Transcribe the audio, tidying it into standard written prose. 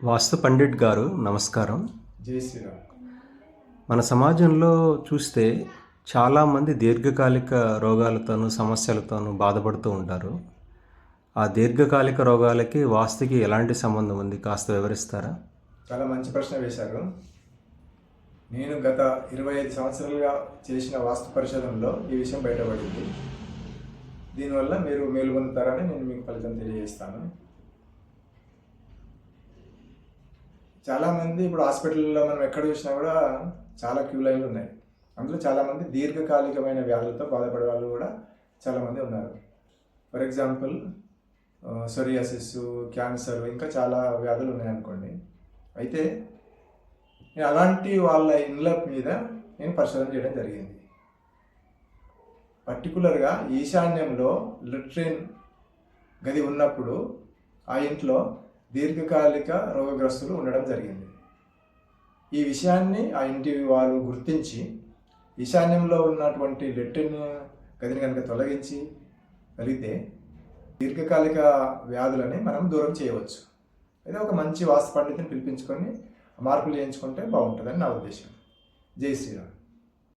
వాస్తు పండిట్ గారు నమస్కారం. జై శ్రీరామ్. మన సమాజంలో చూస్తే చాలామంది దీర్ఘకాలిక రోగాలతోనూ సమస్యలతోనూ బాధపడుతూ ఉంటారు. ఆ దీర్ఘకాలిక రోగాలకి వాస్తుకి ఎలాంటి సంబంధం ఉంది కాస్త వివరిస్తారా? చాలా మంచి ప్రశ్న వేశారు. నేను గత 25 సంవత్సరాలుగా చేసిన వాస్తు పరిశోధనలో ఈ విషయం బయటపడింది. దీనివల్ల మీరు మేలు పొందుతారని నేను మీకు ఫలితం తెలియజేస్తాను. చాలామంది ఇప్పుడు హాస్పిటల్లో మనం ఎక్కడ చూసినా కూడా చాలా క్యూ లైన్లు ఉన్నాయి. అందులో చాలామంది దీర్ఘకాలికమైన వ్యాధులతో బాధపడే వాళ్ళు కూడా చాలామంది ఉన్నారు. ఫర్ ఎగ్జాంపుల్ సోరియాసిస్, క్యాన్సర్, ఇంకా చాలా వ్యాధులు ఉన్నాయనుకోండి. అయితే నేను అలాంటి వాళ్ళ ఇండ్ల మీద నేను పరిశోధన చేయడం జరిగింది. పర్టికులర్గా ఈశాన్యంలో లెట్రిన్ గది ఉన్నప్పుడు ఆ ఇంట్లో దీర్ఘకాలిక రోగగ్రస్తులు ఉండడం జరిగింది. ఈ విషయాన్ని ఆ ఇంటి వాళ్ళు గుర్తించి ఈశాన్యంలో ఉన్నటువంటి లెట్రిన్ గదిని కనుక తొలగించి కలిగితే దీర్ఘకాలిక వ్యాధులని మనం దూరం చేయవచ్చు. అయితే ఒక మంచి వాస్తు పండితుని పిలిపించుకొని మార్పులు చేయించుకుంటే బాగుంటుందని నా ఉద్దేశం. జై శ్రీరామ్.